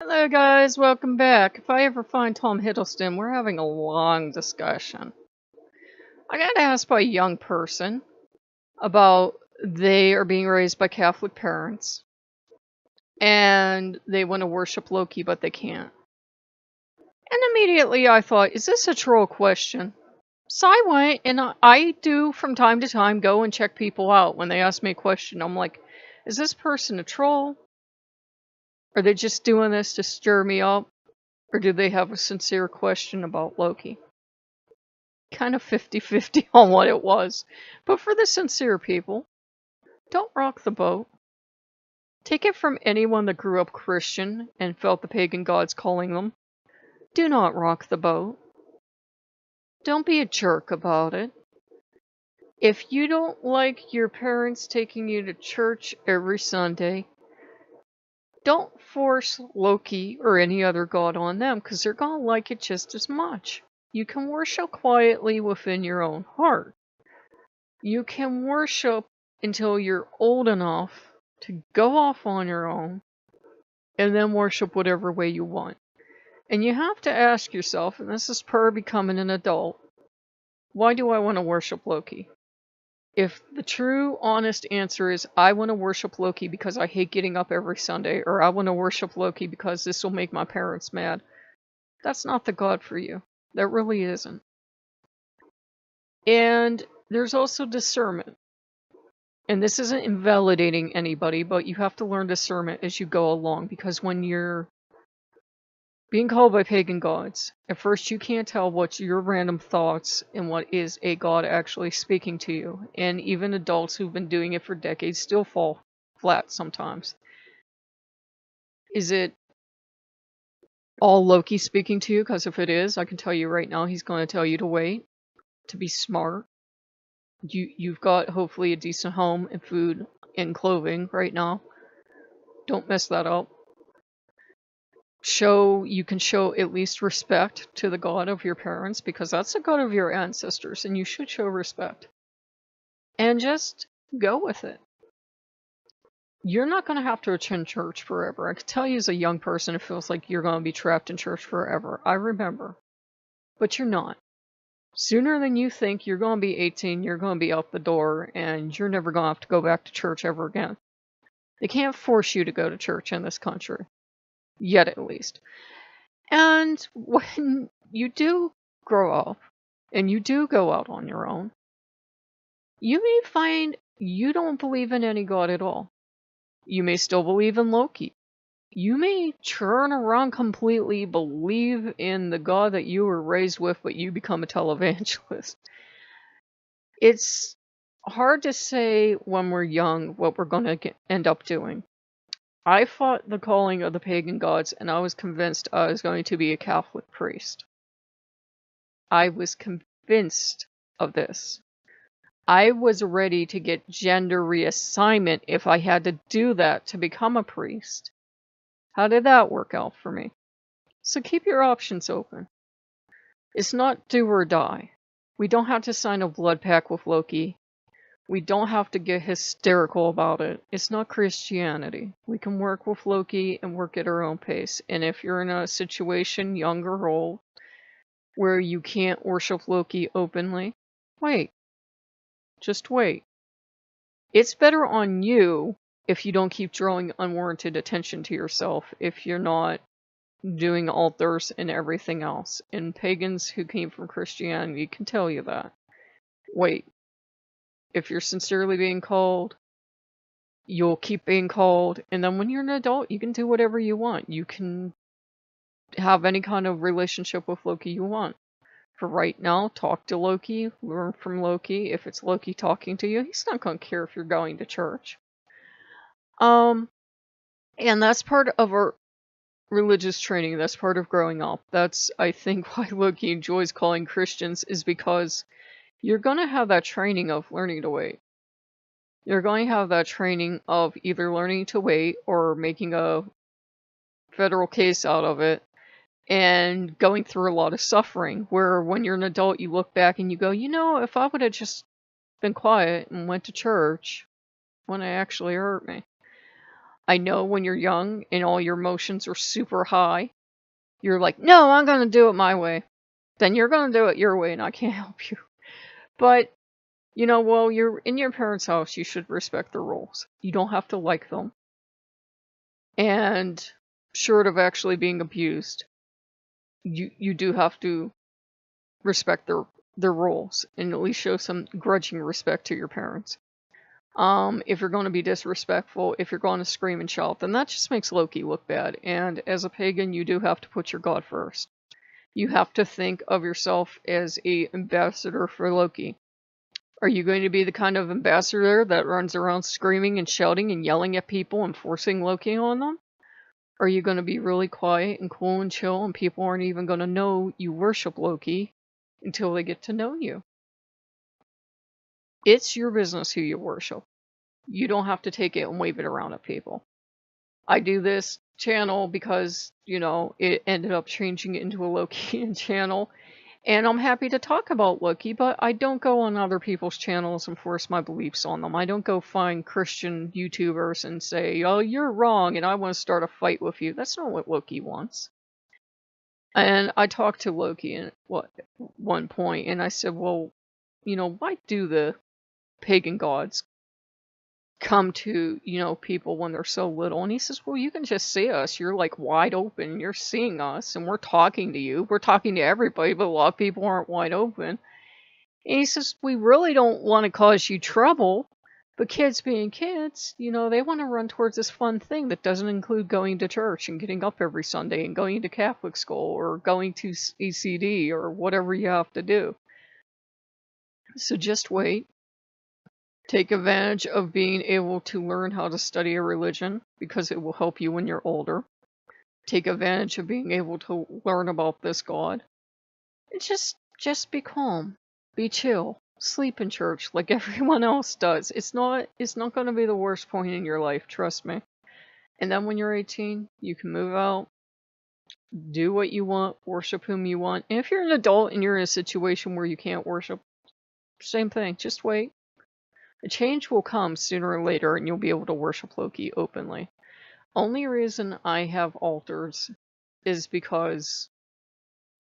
Hello guys, welcome back. If I ever find Tom Hiddleston, we're having a long discussion. I got asked by a young person about they are being raised by Catholic parents and they want to worship Loki but they can't. And immediately I thought, is this a troll question? So I went and I do from time to time go and check people out when they ask me a question. I'm like, is this person a troll? Are they just doing this to stir me up? Or do they have a sincere question about Loki? Kind of 50-50 on what it was. But for the sincere people, don't rock the boat. Take it from anyone that grew up Christian and felt the pagan gods calling them. Do not rock the boat. Don't be a jerk about it. If you don't like your parents taking you to church every Sunday, don't force Loki or any other god on them, because they're going to like it just as much. You can worship quietly within your own heart. You can worship until you're old enough to go off on your own and then worship whatever way you want. And you have to ask yourself, and this is per becoming an adult, why do I want to worship Loki? If the true, honest answer is, I want to worship Loki because I hate getting up every Sunday, or I want to worship Loki because this will make my parents mad, that's not the God for you. That really isn't. And there's also discernment. And this isn't invalidating anybody, but you have to learn discernment as you go along, because when you're being called by pagan gods, at first you can't tell what's your random thoughts and what is a god actually speaking to you. And even adults who've been doing it for decades still fall flat sometimes. Is it all Loki speaking to you? Because if it is, I can tell you right now, he's going to tell you to wait, to be smart. You've got hopefully a decent home and food and clothing right now. Don't mess that up. You can show at least respect to the god of your parents, because that's the god of your ancestors, and you should show respect. And just go with it. You're not going to have to attend church forever. I can tell you as a young person, it feels like you're going to be trapped in church forever. I remember. But you're not. Sooner than you think, you're going to be 18, you're going to be out the door, and you're never going to have to go back to church ever again. They can't force you to go to church in this country. Yet, at least. And when you do grow up, and you do go out on your own, you may find you don't believe in any god at all. You may still believe in Loki. You may turn around completely, believe in the god that you were raised with, but you become a televangelist. It's hard to say when we're young what we're going to end up doing. I fought the calling of the pagan gods, and I was convinced I was going to be a Catholic priest. I was convinced of this. I was ready to get gender reassignment if I had to do that to become a priest. How did that work out for me? So keep your options open. It's not do or die. We don't have to sign a blood pact with Loki. We don't have to get hysterical about it. It's not Christianity. We can work with Loki and work at our own pace. And if you're in a situation, young or old, where you can't worship Loki openly, wait. Just wait. It's better on you if you don't keep drawing unwarranted attention to yourself, if you're not doing altars and everything else. And pagans who came from Christianity can tell you that. Wait. If you're sincerely being called, you'll keep being called, and then when you're an adult, you can do whatever you want. You can have any kind of relationship with Loki you want. For right now, talk to Loki, learn from Loki. If it's Loki talking to you, he's not going to care if you're going to church. And that's part of our religious training. That's part of growing up. That's, I think, why Loki enjoys calling Christians, is because you're going to have that training of learning to wait. You're going to have that training of either learning to wait or making a federal case out of it and going through a lot of suffering, where when you're an adult, you look back and you go, you know, if I would have just been quiet and went to church, wouldn't it actually hurt me? I know when you're young and all your emotions are super high, you're like, no, I'm going to do it my way. Then you're going to do it your way and I can't help you. But, while you're in your parents' house, you should respect the rules. You don't have to like them. And short of actually being abused, you do have to respect their rules and at least show some grudging respect to your parents. If you're going to be disrespectful, if you're going to scream and shout, then that just makes Loki look bad. And as a pagan, you do have to put your god first. You have to think of yourself as a ambassador for Loki. Are you going to be the kind of ambassador that runs around screaming and shouting and yelling at people and forcing Loki on them? Are you going to be really quiet and cool and chill and people aren't even going to know you worship Loki until they get to know you? It's your business who you worship. You don't have to take it and wave it around at people. I do this channel because, it ended up changing into a Lokean channel. And I'm happy to talk about Loki, but I don't go on other people's channels and force my beliefs on them. I don't go find Christian YouTubers and say, oh, you're wrong and I want to start a fight with you. That's not what Loki wants. And I talked to Loki at one point and I said, well, why do the pagan gods come to, people when they're so little? And he says, well, you can just see us. You're like wide open. You're seeing us and we're talking to you. We're talking to everybody, but a lot of people aren't wide open. And he says, we really don't want to cause you trouble, but kids being kids, they want to run towards this fun thing that doesn't include going to church and getting up every Sunday and going to Catholic school or going to ECD or whatever you have to do. So just wait. Take advantage of being able to learn how to study a religion because it will help you when you're older. Take advantage of being able to learn about this God. And just be calm. Be chill. Sleep in church like everyone else does. It's not going to be the worst point in your life, trust me. And then when you're 18, you can move out, do what you want, worship whom you want. And if you're an adult and you're in a situation where you can't worship, same thing, just wait. A change will come sooner or later and you'll be able to worship Loki openly. Only reason I have altars is because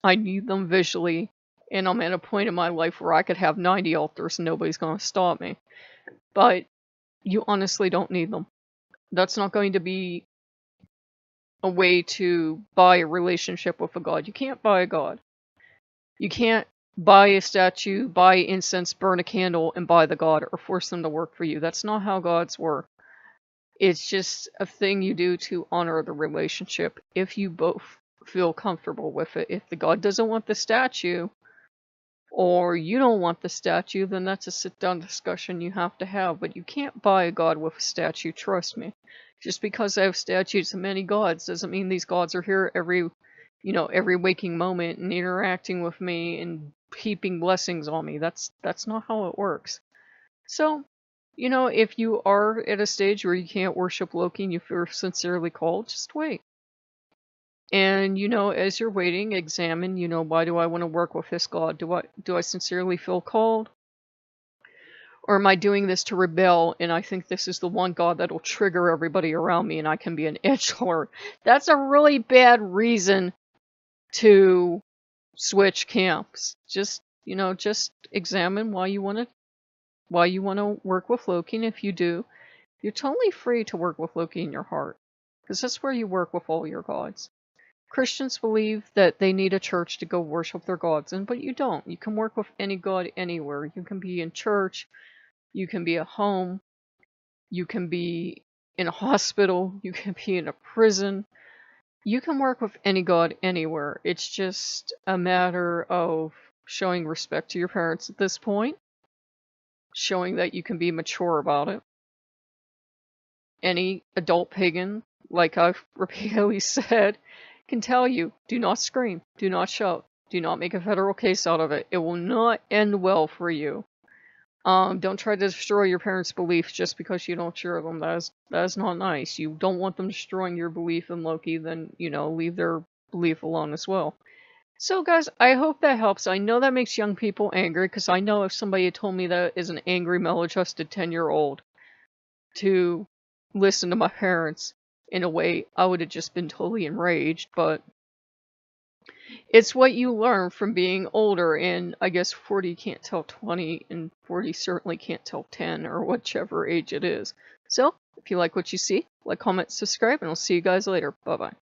I need them visually and I'm at a point in my life where I could have 90 altars and nobody's going to stop me. But you honestly don't need them. That's not going to be a way to buy a relationship with a god. You can't buy a god. You can't buy a statue, buy incense, burn a candle, and buy the god or force them to work for you. That's not how gods work. It's just a thing you do to honor the relationship if you both feel comfortable with it. If the god doesn't want the statue, or you don't want the statue, then that's a sit-down discussion you have to have. But you can't buy a god with a statue, trust me. Just because I have statues of many gods doesn't mean these gods are here every waking moment and interacting with me and heaping blessings on me. That's not how it works. So, if you are at a stage where you can't worship Loki and you feel sincerely called, just wait. And, as you're waiting, examine, why do I want to work with this god? Do I sincerely feel called? Or am I doing this to rebel and I think this is the one god that'll trigger everybody around me and I can be an edgelord? That's a really bad reason to switch camps. Just examine why you want to work with Loki, and if you do, you're totally free to work with Loki in your heart, because that's where you work with all your gods. Christians believe that they need a church to go worship their gods in, but you don't. You can work with any god anywhere. You can be in church, you can be at home, you can be in a hospital, you can be in a prison. You can work with any god anywhere. It's just a matter of showing respect to your parents at this point, showing that you can be mature about it. Any adult pagan, like I've repeatedly said, can tell you, do not scream, do not shout, do not make a federal case out of it. It will not end well for you. Don't try to destroy your parents' beliefs just because you don't share them. That is not nice. You don't want them destroying your belief in Loki, then, leave their belief alone as well. So, guys, I hope that helps. I know that makes young people angry, because I know if somebody had told me that is an angry, maladjusted 10-year-old to listened to my parents in a way, I would have just been totally enraged, but it's what you learn from being older, and I guess 40 can't tell 20, and 40 certainly can't tell 10, or whichever age it is. So, if you like what you see, like, comment, subscribe, and I'll see you guys later. Bye-bye.